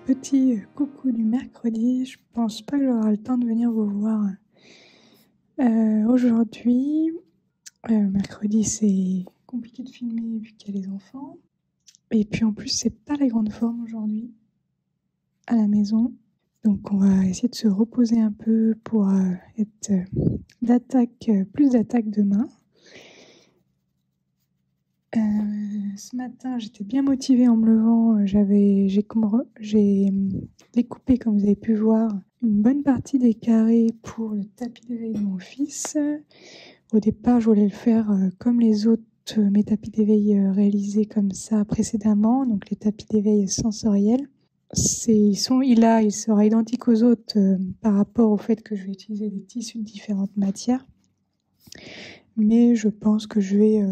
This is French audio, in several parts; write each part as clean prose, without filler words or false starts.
Petit coucou du mercredi, je pense pas que j'aurai le temps de venir vous voir aujourd'hui. Mercredi, c'est compliqué de filmer vu qu'il y a les enfants. Et puis en plus, c'est pas la grande forme aujourd'hui à la maison. Donc on va essayer de se reposer un peu pour être plus d'attaque demain. Ce matin, j'étais bien motivée en me levant. J'ai découpé, comme vous avez pu voir, une bonne partie des carrés pour le tapis d'éveil de mon fils. Au départ, je voulais le faire comme les autres, mes tapis d'éveil réalisés comme ça précédemment, donc les tapis d'éveil sensoriels. Il sera identique aux autres par rapport au fait que je vais utiliser des tissus de différentes matières. Mais je pense que je vais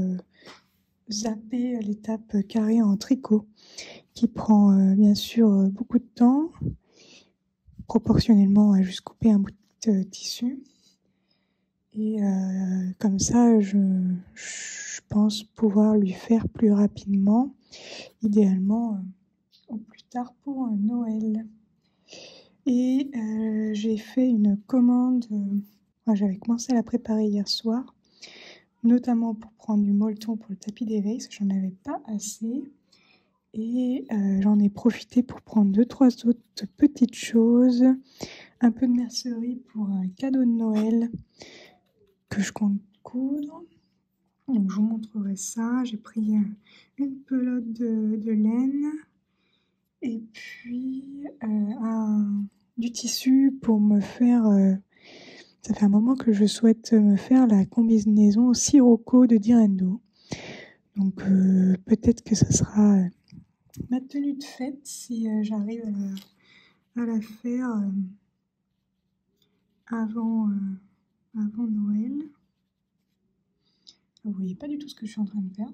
zapper l'étape carré en tricot, qui prend bien sûr beaucoup de temps, proportionnellement à juste couper un bout de tissu. Et comme ça, je pense pouvoir lui faire plus rapidement, idéalement au plus tard pour Noël. Et j'ai fait une commande, j'avais commencé à la préparer hier soir, notamment pour prendre du molleton pour le tapis d'éveil, parce que j'en avais pas assez. Et j'en ai profité pour prendre 2-3 autres petites choses, un peu de mercerie pour un cadeau de Noël que je compte coudre. Donc je vous montrerai ça. J'ai pris une pelote de laine et puis du tissu pour me faire... ça fait un moment que je souhaite me faire la combinaison Sirocco de Direndo. Donc peut-être que ça sera ma tenue de fête si j'arrive à la faire avant Noël. Vous voyez pas du tout ce que je suis en train de faire.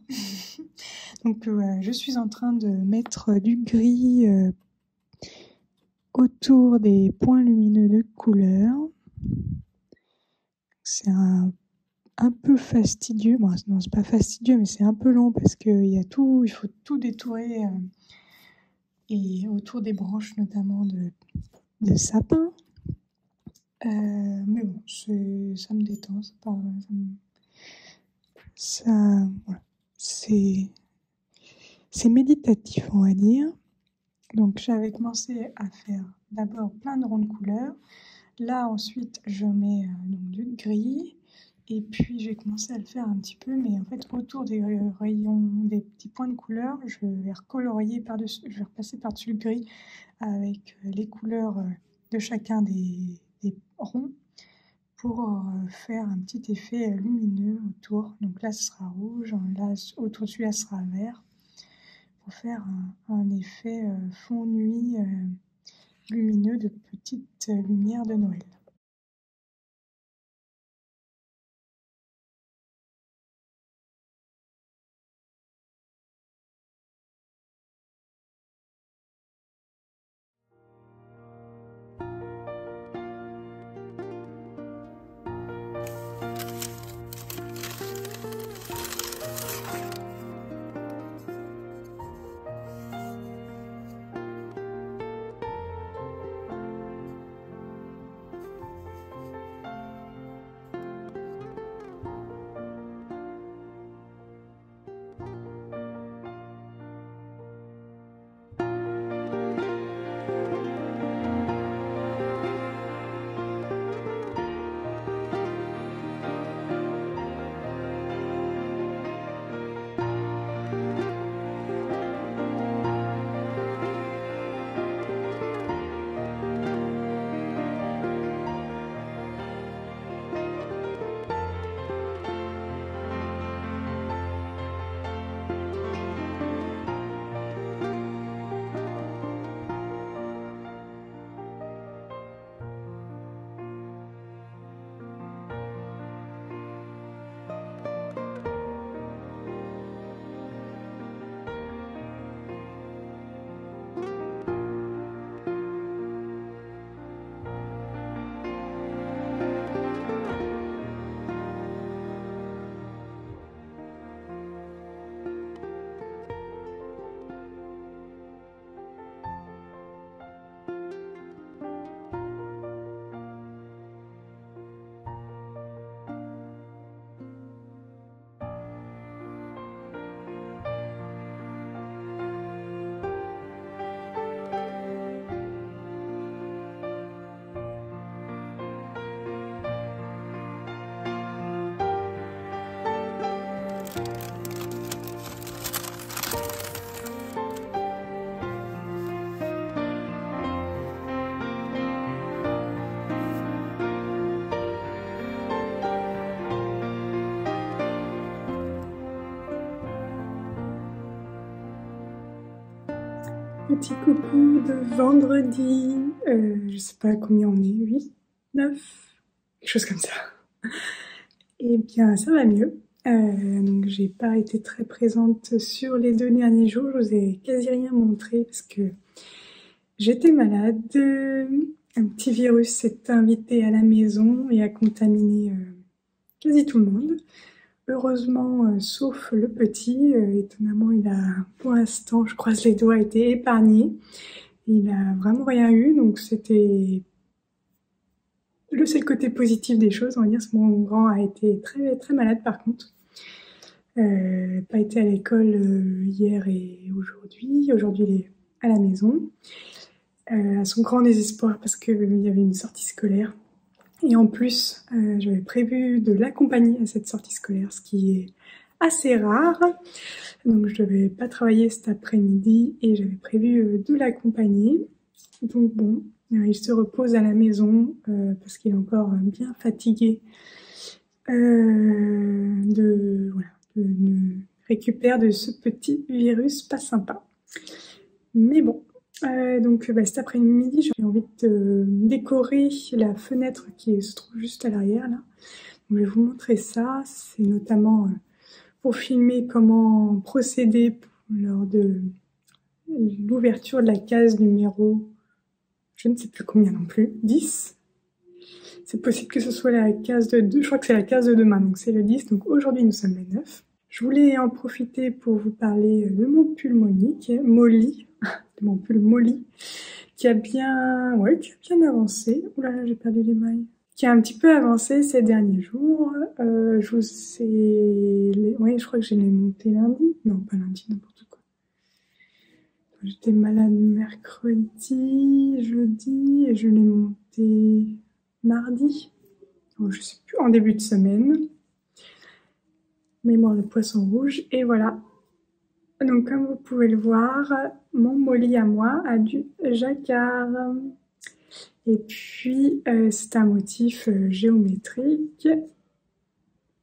Donc je suis en train de mettre du gris autour des points lumineux de couleur. C'est un peu fastidieux. Bon, non, c'est pas fastidieux, mais c'est un peu long parce qu'il faut tout détourer et autour des branches notamment de sapin. Mais bon, ça me détend. Voilà. C'est méditatif, on va dire. Donc j'avais commencé à faire d'abord plein de rondes couleurs. Là ensuite je mets donc du gris et puis j'ai commencé à le faire un petit peu, mais en fait autour des rayons, des petits points de couleur, je vais recolorier par-dessus, je vais repasser par-dessus le gris avec les couleurs de chacun des ronds pour faire un petit effet lumineux autour. Donc là ce sera rouge, là autour de celui-là ce sera vert, pour faire un effet fond nuit lumineux de petites lumières de Noël. Petit coucou de vendredi, je sais pas combien on est, 8, 9, quelque chose comme ça. Eh bien, ça va mieux. Donc j'ai pas été très présente sur les 2 derniers jours, je vous ai quasi rien montré parce que j'étais malade. Un petit virus s'est invité à la maison et a contaminé quasi tout le monde. Heureusement, sauf le petit, étonnamment, il a, pour l'instant, je croise les doigts, été épargné. Il a vraiment rien eu, donc c'était c'est le côté positif des choses, on va dire. Mon grand a été très très malade par contre. Pas été à l'école hier et aujourd'hui. Aujourd'hui, il est à la maison. À son grand désespoir parce qu'il y avait une sortie scolaire. Et en plus, j'avais prévu de l'accompagner à cette sortie scolaire, ce qui est assez rare. Donc je devais pas travailler cet après-midi et j'avais prévu de l'accompagner. Donc bon, il se repose à la maison parce qu'il est encore bien fatigué de récupérer de ce petit virus pas sympa. Mais bon, donc cet après-midi, j'ai envie de décorer la fenêtre qui se trouve juste à l'arrière là. Donc, je vais vous montrer ça. C'est notamment pour filmer comment procéder lors de l'ouverture de la case numéro, je ne sais plus combien non plus, 10. C'est possible que ce soit la case de 2, je crois que c'est la case de demain, donc c'est le 10, donc aujourd'hui nous sommes le 9. Je voulais en profiter pour vous parler de mon pull Molly, de mon pull Molly, qui a bien avancé. Ouh là là, j'ai perdu les mailles. Qui a un petit peu avancé ces derniers jours. Je crois que je l'ai monté lundi. Non, pas lundi, n'importe quoi. J'étais malade mercredi, jeudi, et je l'ai monté mardi. Oh, je sais plus, en début de semaine. Mémoire de poisson rouge, et voilà. Donc comme vous pouvez le voir, mon Molly à moi a du jacquard. Et puis c'est un motif géométrique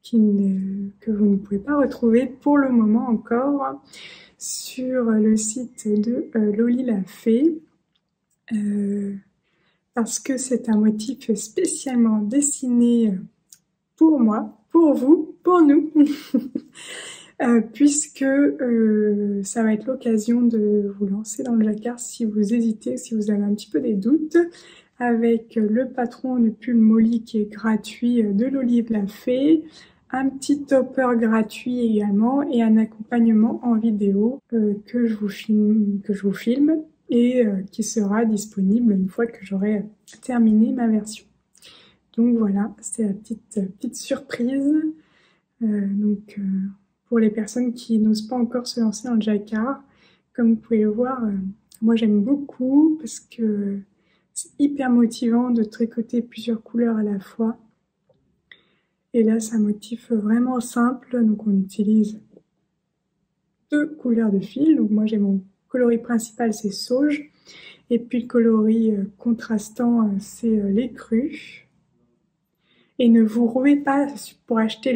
que vous ne pouvez pas retrouver pour le moment encore sur le site de Loli la Fée. Parce que c'est un motif spécialement dessiné pour moi, pour vous, pour nous. Puisque ça va être l'occasion de vous lancer dans le jacquard si vous hésitez, si vous avez un petit peu des doutes, avec le patron du pull Molly qui est gratuit de l'Olive la Fée, un petit topper gratuit également et un accompagnement en vidéo que je vous filme et qui sera disponible une fois que j'aurai terminé ma version. Donc voilà, c'était la petite surprise. Pour les personnes qui n'osent pas encore se lancer dans le jacquard, comme vous pouvez le voir, moi j'aime beaucoup parce que c'est hyper motivant de tricoter plusieurs couleurs à la fois. Et là, c'est un motif vraiment simple, donc on utilise 2 couleurs de fil. Donc moi j'ai mon coloris principal, c'est sauge, et puis le coloris contrastant, c'est l'écru. Et ne vous ruez pas pour acheter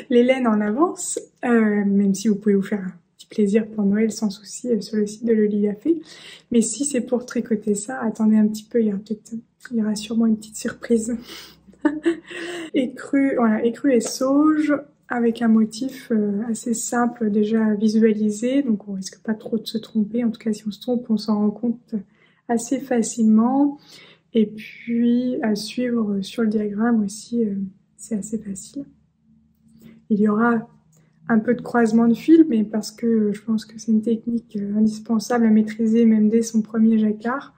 les laines en avance, même si vous pouvez vous faire un petit plaisir pour Noël sans souci sur le site de Loli la Fée. Mais si c'est pour tricoter ça, attendez un petit peu, il y aura sûrement une petite surprise. Écru et sauge, avec un motif assez simple déjà visualisé, donc on risque pas trop de se tromper. En tout cas, si on se trompe, on s'en rend compte assez facilement. Et puis à suivre sur le diagramme aussi, c'est assez facile. Il y aura un peu de croisement de fil, mais parce que je pense que c'est une technique indispensable à maîtriser même dès son premier jacquard,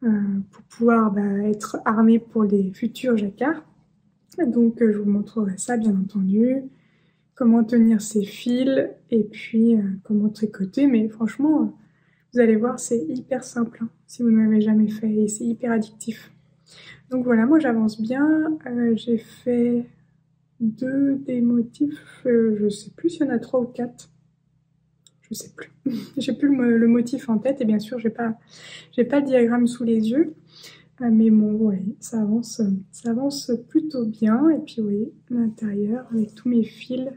pour pouvoir être armé pour les futurs jacquards. Donc je vous montrerai ça bien entendu, comment tenir ces fils et puis comment tricoter, mais franchement vous allez voir, c'est hyper simple hein, si vous ne l'avez jamais fait et c'est hyper addictif. Donc voilà, moi j'avance bien, j'ai fait 2 des motifs, je sais plus s'il y en a 3 ou 4, je sais plus. J'ai plus le motif en tête et bien sûr j'ai pas le diagramme sous les yeux. Mais bon, ouais, ça avance plutôt bien. Et puis, vous voyez, l'intérieur, avec tous mes fils.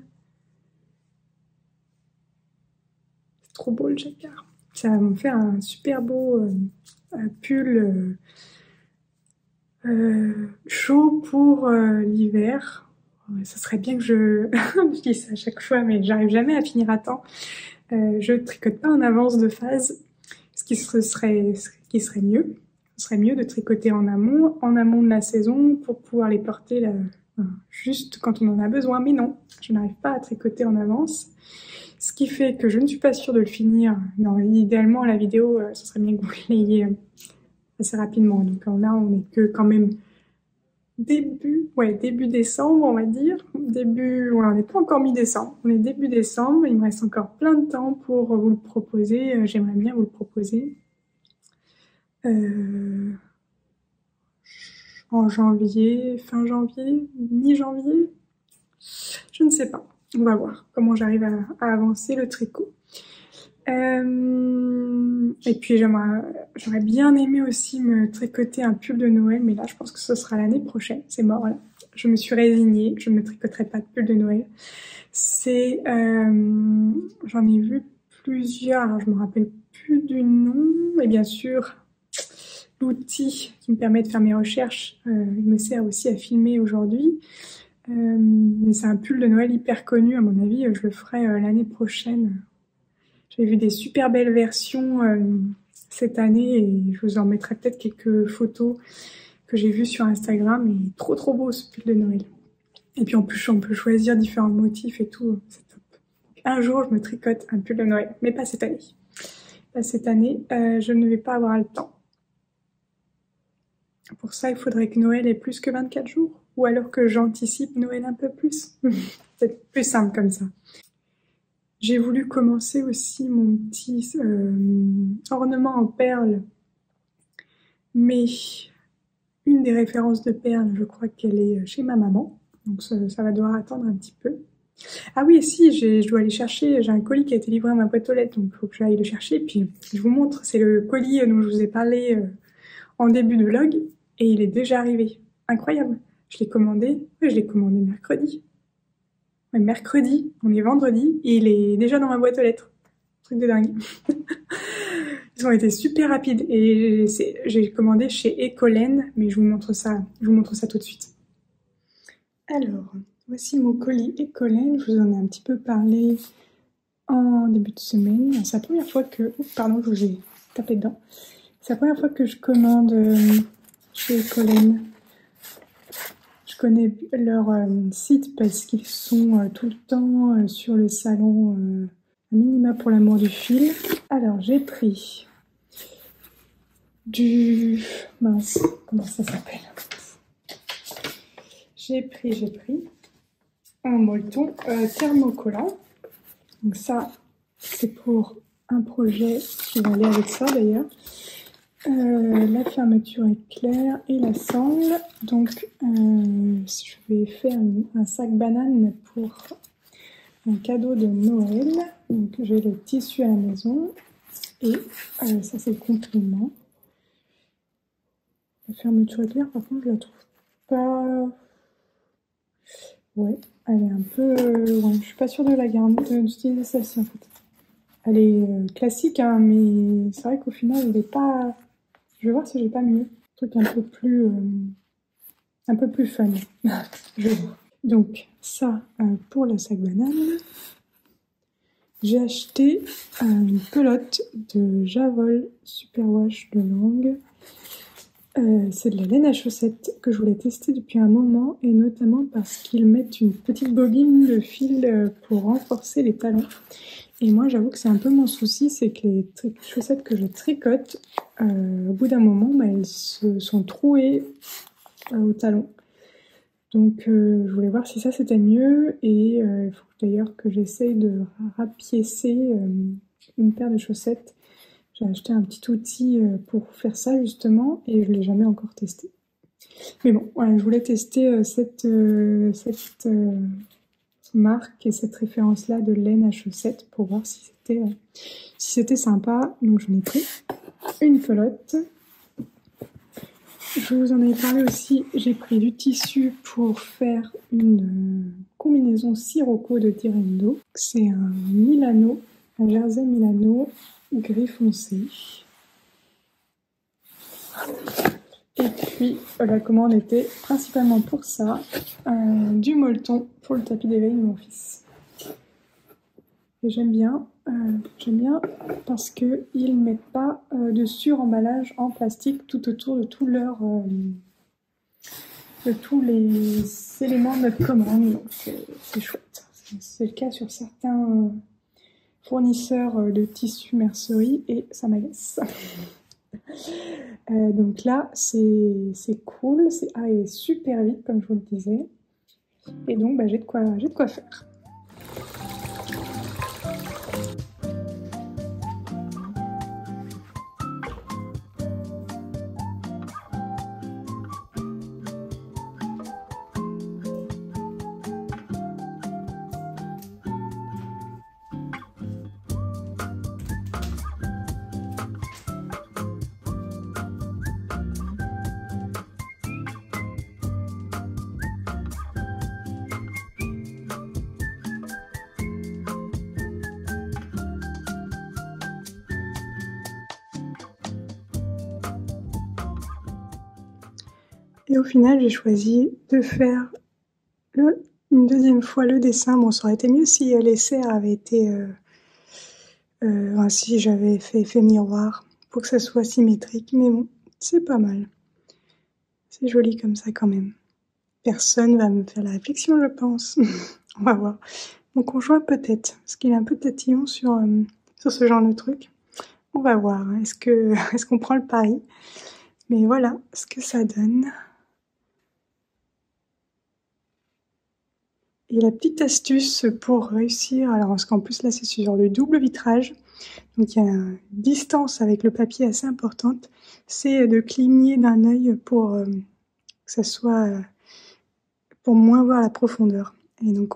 C'est trop beau le jacquard. Ça va me faire un super beau pull chaud pour l'hiver. Ouais, ça serait bien que je dis ça à chaque fois, mais j'arrive jamais à finir à temps. Je tricote pas en avance de phase, ce qui serait mieux. Ce serait mieux de tricoter en amont de la saison pour pouvoir les porter là, juste quand on en a besoin. Mais non, je n'arrive pas à tricoter en avance. Ce qui fait que je ne suis pas sûre de le finir. Non, idéalement, la vidéo, ce serait bien que vous l'ayez assez rapidement. Donc là, on est que quand même début décembre, on va dire. On n'est pas encore mi-décembre. On est début décembre. Il me reste encore plein de temps pour vous le proposer. J'aimerais bien vous le proposer. En janvier, fin janvier, mi-janvier. Je ne sais pas. On va voir comment j'arrive à avancer le tricot. Et puis j'aurais bien aimé aussi me tricoter un pull de Noël, mais là je pense que ce sera l'année prochaine, c'est mort là. Je me suis résignée, je ne tricoterai pas de pull de Noël. J'en ai vu plusieurs, alors je me rappelle plus du nom, et bien sûr l'outil qui me permet de faire mes recherches, il me sert aussi à filmer aujourd'hui. Mais c'est un pull de Noël hyper connu, à mon avis, je le ferai l'année prochaine. J'ai vu des super belles versions cette année et je vous en mettrai peut-être quelques photos que j'ai vues sur Instagram. Et trop beau ce pull de Noël. Et puis en plus on peut choisir différents motifs et tout, c'est top. Un jour je me tricote un pull de Noël, mais pas cette année. Pas cette année, je ne vais pas avoir le temps. Pour ça il faudrait que Noël ait plus que 24 jours. Ou alors que j'anticipe Noël un peu plus. C'est plus simple comme ça. J'ai voulu commencer aussi mon petit ornement en perles, mais une des références de perles, je crois qu'elle est chez ma maman, donc ça va devoir attendre un petit peu. Ah oui, et si, je dois aller chercher, j'ai un colis qui a été livré à ma boîte aux lettres, donc il faut que j'aille le chercher, puis je vous montre, c'est le colis dont je vous ai parlé en début de vlog, et il est déjà arrivé. Incroyable. Je l'ai commandé mercredi. Ouais, mercredi, on est vendredi, et il est déjà dans ma boîte aux lettres. Truc de dingue. Ils ont été super rapides, et j'ai commandé chez Ecolène, mais je vous montre ça tout de suite. Alors, voici mon colis Ecolène, je vous en ai un petit peu parlé en début de semaine. C'est la première fois que... Oups, pardon, je vous ai tapé dedans. C'est la première fois que je commande chez Ecolène. Je connais leur site parce qu'ils sont tout le temps sur le salon à minima pour l'amour du fil. Alors j'ai pris du... mince, comment ça s'appelle? J'ai pris un molleton thermocollant. Donc ça, c'est pour un projet qui va aller avec ça d'ailleurs. La fermeture est claire et la sangle. Donc je vais faire un sac banane pour un cadeau de Noël. Donc j'ai le tissu à la maison et ça c'est le complément. La fermeture est claire, par contre je la trouve pas... Ouais, elle est un peu... ouais, je suis pas sûre de la garder, d'utiliser celle-ci en fait. Elle est classique, hein, mais c'est vrai qu'au final elle n'est pas... Je vais voir si j'ai pas mieux. Un truc un peu plus fun. Je vais voir. Donc ça pour le sac banane. J'ai acheté une pelote de Javol Superwash de Lange. C'est de la laine à chaussettes que je voulais tester depuis un moment et notamment parce qu'ils mettent une petite bobine de fil pour renforcer les talons. Et moi j'avoue que c'est un peu mon souci, c'est que les chaussettes que je tricote, au bout d'un moment, elles se sont trouées au talon. Donc je voulais voir si ça c'était mieux et il faut d'ailleurs que j'essaye de rapiécer une paire de chaussettes. J'ai acheté un petit outil pour faire ça justement et je ne l'ai jamais encore testé. Mais bon, voilà, je voulais tester cette marque et cette référence-là de laine à chaussettes pour voir si c'était sympa. Donc j'en ai pris une pelote. Je vous en avais parlé aussi, j'ai pris du tissu pour faire une combinaison Sirocco de Direndo. C'est un Milano, un jersey Milano. gris foncé. Et puis la commande était principalement pour ça, du molleton pour le tapis d'éveil de mon fils. Et j'aime bien parce qu'ils ne mettent pas de suremballage en plastique tout autour de tous les éléments de notre commande. Donc c'est chouette. C'est le cas sur certains fournisseurs de tissus mercerie et ça m'agace. Donc là, c'est cool, c'est arrivé super vite comme je vous le disais. Et donc j'ai de quoi faire. Et au final, j'ai choisi de faire une deuxième fois le dessin. Bon, ça aurait été mieux si les serres avaient été... si j'avais fait effet miroir pour que ça soit symétrique. Mais bon, c'est pas mal. C'est joli comme ça quand même. Personne va me faire la réflexion, je pense. On va voir. Mon conjoint peut-être, parce qu'il est un peu tatillon sur ce genre de truc. On va voir. Est-ce qu'on prend le pari? Mais voilà ce que ça donne. Et la petite astuce pour réussir, alors parce qu'en plus là c'est sur le double vitrage, donc il y a une distance avec le papier assez importante, c'est de cligner d'un œil pour que ça soit, pour moins voir la profondeur. Et donc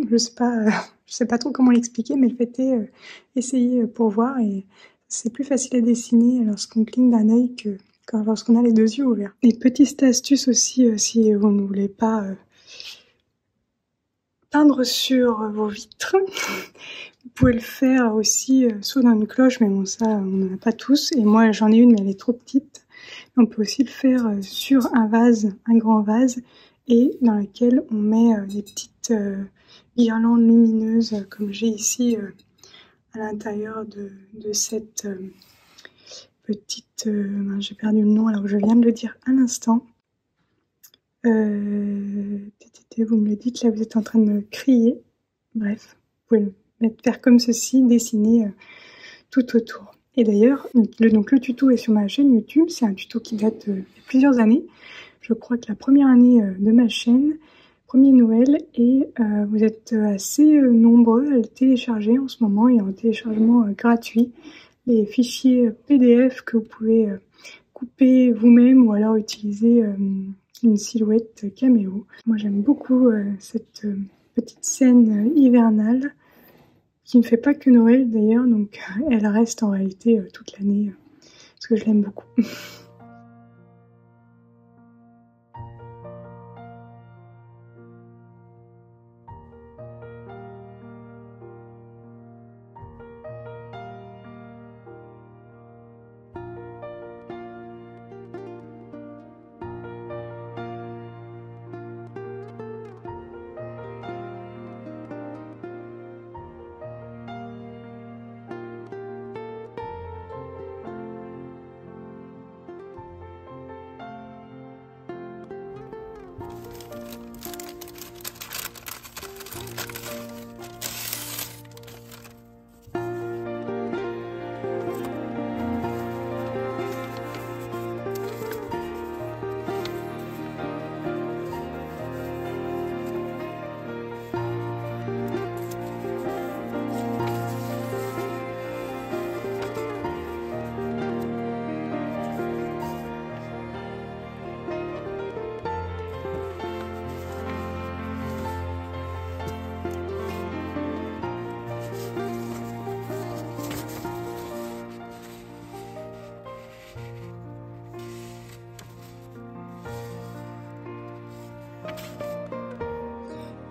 je sais pas trop comment l'expliquer, mais le fait est essayer pour voir, et c'est plus facile à dessiner lorsqu'on cligne d'un œil que lorsqu'on a les deux yeux ouverts. Et petite astuce aussi, si vous ne voulez pas peindre sur vos vitres. Vous pouvez le faire aussi soit dans une cloche, mais bon ça on n'en a pas tous, et moi j'en ai une mais elle est trop petite. On peut aussi le faire sur un vase, un grand vase, et dans lequel on met des petites guirlandes lumineuses comme j'ai ici à l'intérieur de cette petite... j'ai perdu le nom alors que je viens de le dire à l'instant. Vous me le dites, là vous êtes en train de me crier. Bref, vous pouvez le faire comme ceci, dessiner tout autour. Et d'ailleurs, le tuto est sur ma chaîne YouTube, c'est un tuto qui date de plusieurs années. Je crois que la première année de ma chaîne, premier Noël, et vous êtes assez nombreux à le télécharger en ce moment, et en téléchargement gratuit. Les fichiers PDF que vous pouvez couper vous-même ou alors utiliser une silhouette caméo. Moi j'aime beaucoup cette petite scène hivernale qui ne fait pas que Noël d'ailleurs, donc elle reste en réalité toute l'année parce que je l'aime beaucoup.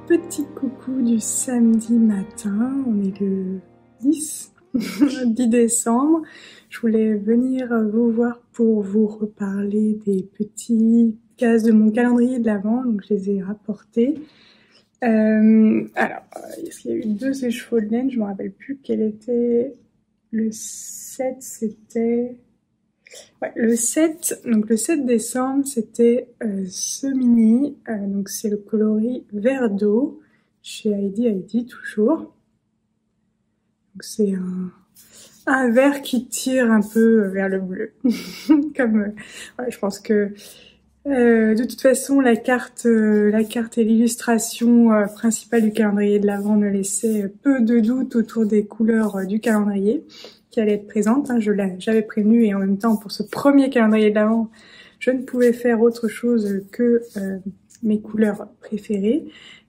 Petit coucou du samedi matin, on est le 10. 10 décembre. Je voulais venir vous voir pour vous reparler des petites cases de mon calendrier de l'Avent, donc je les ai rapportées. Alors, est-ce qu'il y a eu 2 écheveaux de laine? Je me rappelle plus quel était le 7, c'était... Ouais, le 7, donc le 7 décembre, c'était ce mini, donc c'est le coloris vert d'eau, chez Heidi toujours. Donc c'est un vert qui tire un peu vers le bleu. Comme, ouais, je pense que de toute façon, la carte et l'illustration principale du calendrier de l'Avent ne laissaient peu de doute autour des couleurs du calendrier qui allaient être présentes. Hein. J'avais prévenu, et en même temps, pour ce premier calendrier de l'Avent, je ne pouvais faire autre chose que mes couleurs préférées.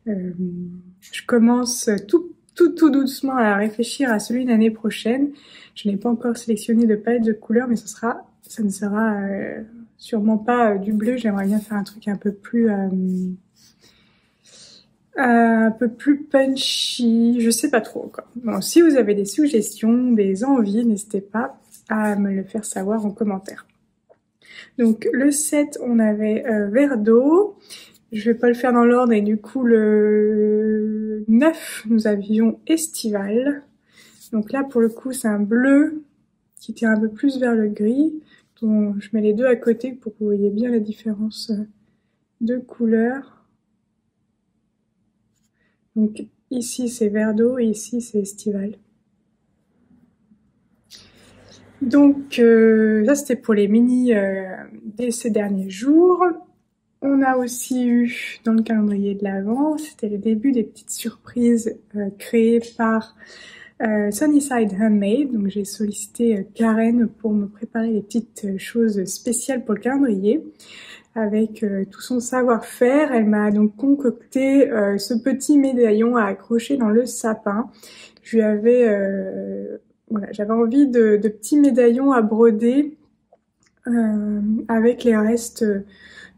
Je commence tout doucement à réfléchir à celui de l'année prochaine. Je n'ai pas encore sélectionné de palette de couleurs, mais ça ne sera sûrement pas du bleu. J'aimerais bien faire un truc un peu plus punchy. Je sais pas trop encore. Bon, si vous avez des suggestions, des envies, n'hésitez pas à me le faire savoir en commentaire. Donc le 7, on avait vert d'eau. Je vais pas le faire dans l'ordre, et du coup le 9, nous avions estival. Donc là, pour le coup, c'est un bleu qui tire un peu plus vers le gris. Donc, je mets les deux à côté pour que vous voyez bien la différence de couleur. Donc ici, c'est vert d'eau et ici, c'est estival. Donc ça, c'était pour les mini dès ces derniers jours. On a aussi eu dans le calendrier de l'Avent, c'était le début des petites surprises créées par Sunnyside Handmade. Donc j'ai sollicité Karen pour me préparer des petites choses spéciales pour le calendrier. Avec tout son savoir-faire, elle m'a donc concocté ce petit médaillon à accrocher dans le sapin. Je lui avais, voilà, j'avais envie de petits médaillons à broder avec les restes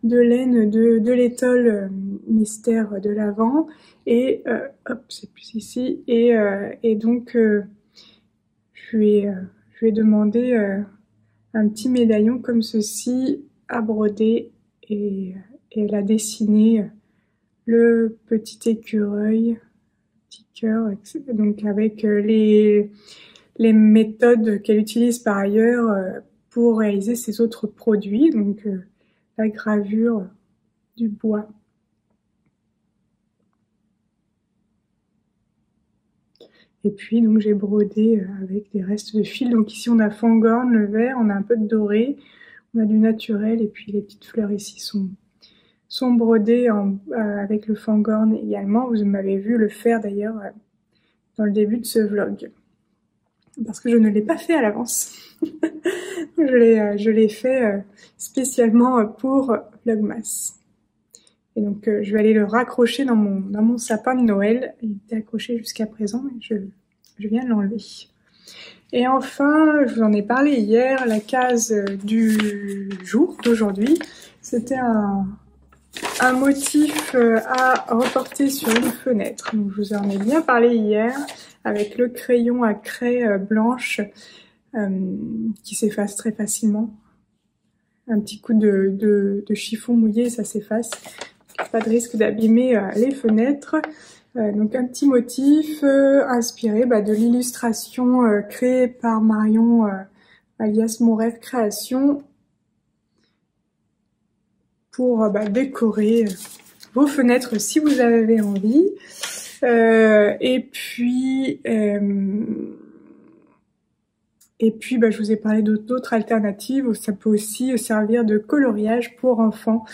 de laine de l'étole mystère de l'Avent, et hop, c'est plus ici, et donc je lui ai demandé un petit médaillon comme ceci à broder, et elle a dessiné le petit écureuil, petit cœur, donc avec les méthodes qu'elle utilise par ailleurs pour réaliser ses autres produits, donc la gravure du bois. Et puis donc j'ai brodé avec des restes de fil. Donc ici on a fangorn, le vert, on a un peu de doré, on a du naturel, et puis les petites fleurs ici sont brodées avec le fangorn également. Vous m'avez vu le faire d'ailleurs dans le début de ce vlog, parce que je ne l'ai pas fait à l'avance. Je l'ai fait spécialement pour Vlogmas. Et donc je vais aller le raccrocher dans mon sapin de Noël. Il était accroché jusqu'à présent, et je viens de l'enlever. Et enfin, je vous en ai parlé hier, la case du jour d'aujourd'hui, c'était un motif à reporter sur une fenêtre. Donc je vous en ai bien parlé hier, avec le crayon à craie blanche qui s'efface très facilement. Un petit coup de chiffon mouillé, ça s'efface. Pas de risque d'abîmer les fenêtres. Donc un petit motif inspiré de l'illustration créée par Marion alias Mon Rêve Création, pour décorer vos fenêtres si vous avez envie. Et puis je vous ai parlé d'autres alternatives. Ça peut aussi servir de coloriage pour enfants.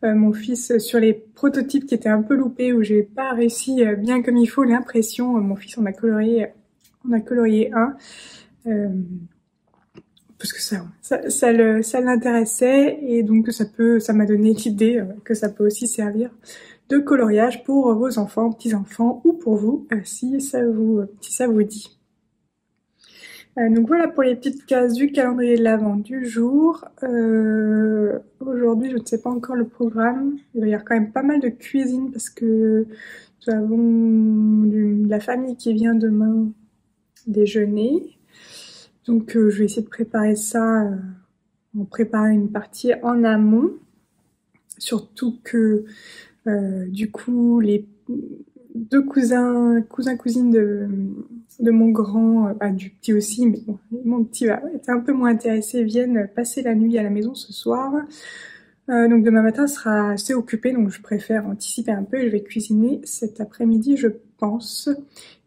Mon fils, sur les prototypes qui étaient un peu loupés, où j'ai pas réussi bien comme il faut l'impression, mon fils en a colorié un. Parce que ça l'intéressait, et donc ça m'a donné l'idée que ça peut aussi servir de coloriage pour vos enfants, petits-enfants, ou pour vous, si ça vous dit. Donc voilà pour les petites cases du calendrier de l'Avent du jour. Aujourd'hui, je ne sais pas encore le programme. Il va y avoir quand même pas mal de cuisine, parce que nous avons de la famille qui vient demain déjeuner. Donc je vais essayer de préparer ça, en préparer une partie en amont. Surtout que du coup les deux cousins-cousines de mon grand, du petit aussi, mais bon, mon petit va être un peu moins intéressé, viennent passer la nuit à la maison ce soir. Donc demain matin sera assez occupé, donc je préfère anticiper un peu et je vais cuisiner cet après-midi, je pense.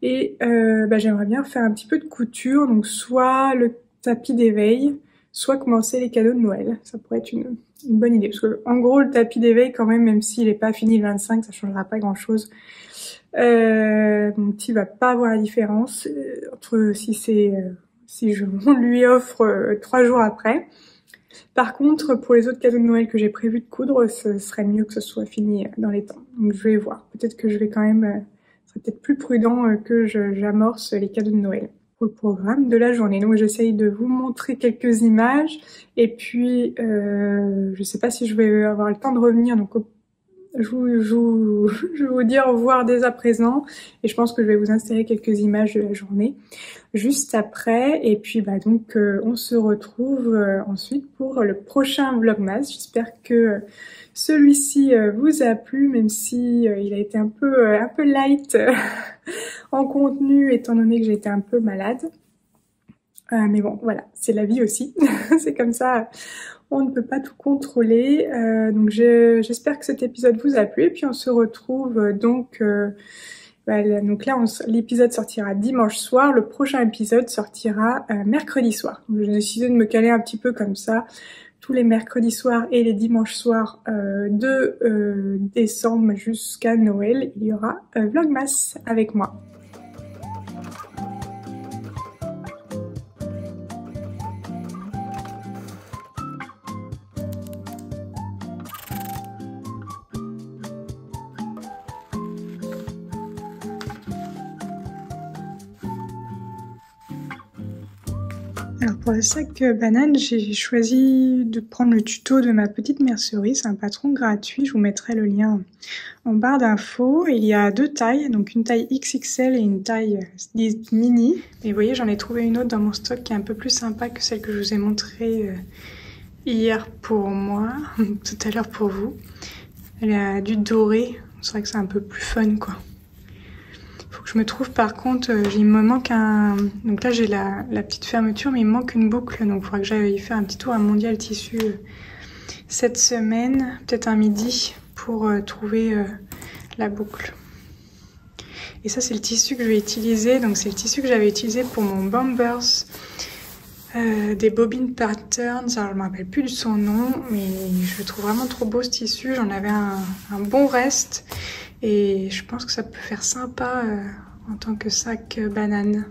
Et j'aimerais bien faire un petit peu de couture, donc soit le tapis d'éveil, soit commencer les cadeaux de Noël. Ça pourrait être une bonne idée, parce que en gros le tapis d'éveil quand même s'il est pas fini le 25, ça changera pas grand-chose. Mon petit va pas voir la différence entre si on lui offre 3 jours après. Par contre, pour les autres cadeaux de Noël que j'ai prévu de coudre, ce serait mieux que ce soit fini dans les temps. Donc je vais voir. Peut-être que je vais quand même, ce serait peut-être plus prudent que j'amorce les cadeaux de Noël pour le programme de la journée. Donc j'essaye de vous montrer quelques images et puis je sais pas si je vais avoir le temps de revenir. Donc je vais vous dire au revoir dès à présent et je pense que je vais vous insérer quelques images de la journée juste après et puis donc on se retrouve ensuite pour le prochain vlogmas. J'espère que celui-ci vous a plu, même si il a été un peu light en contenu étant donné que j'ai été un peu malade. Mais bon, voilà, c'est la vie aussi, c'est comme ça, on ne peut pas tout contrôler. Donc j'espère que cet épisode vous a plu et puis on se retrouve donc là, l'épisode sortira dimanche soir, le prochain épisode sortira mercredi soir. Donc j'ai décidé de me caler un petit peu comme ça, tous les mercredis soirs et les dimanches soirs de décembre jusqu'à Noël, il y aura Vlogmas avec moi. Alors pour le sac banane, j'ai choisi de prendre le tuto de ma petite mercerie, c'est un patron gratuit, je vous mettrai le lien en barre d'infos. Il y a 2 tailles, donc une taille XXL et une taille dite mini. Et vous voyez, j'en ai trouvé une autre dans mon stock qui est un peu plus sympa que celle que je vous ai montrée hier pour moi, tout à l'heure pour vous. Elle a du doré, c'est vrai que c'est un peu plus fun quoi. Faut que je me trouve par contre, il me manque un... Donc là j'ai la petite fermeture mais il me manque une boucle, donc il faudra que j'aille faire un petit tour à Mondial Tissu cette semaine, peut-être un midi pour trouver la boucle. Et ça c'est le tissu que je vais utiliser, donc c'est le tissu que j'avais utilisé pour mon Bombers des bobines patterns, alors je me rappelle plus de son nom mais je le trouve vraiment trop beau ce tissu, j'en avais un bon reste. Et je pense que ça peut faire sympa en tant que sac banane.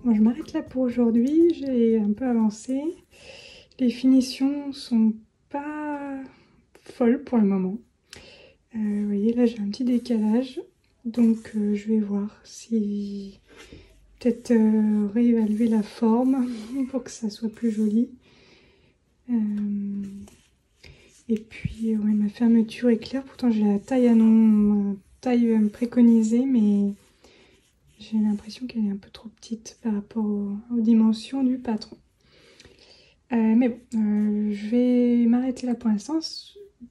Bon, je m'arrête là pour aujourd'hui, j'ai un peu avancé. Les finitions sont pas folles pour le moment. Vous voyez, là j'ai un petit décalage, donc je vais voir si... Peut-être réévaluer la forme pour que ça soit plus joli. Et puis, ouais, ma fermeture est claire, pourtant j'ai la taille taille préconisée, mais... J'ai l'impression qu'elle est un peu trop petite par rapport aux dimensions du patron. Mais bon, je vais m'arrêter là pour l'instant.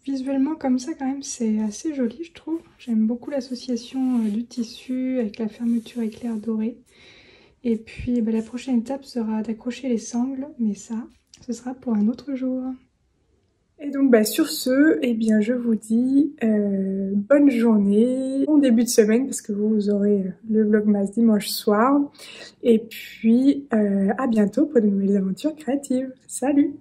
Visuellement comme ça quand même c'est assez joli je trouve. J'aime beaucoup l'association du tissu avec la fermeture éclair dorée. Et puis la prochaine étape sera d'accrocher les sangles, mais ça, ce sera pour un autre jour. Et donc sur ce, eh bien je vous dis bonne journée, bon début de semaine parce que vous aurez le vlogmas dimanche soir. Et puis à bientôt pour de nouvelles aventures créatives. Salut!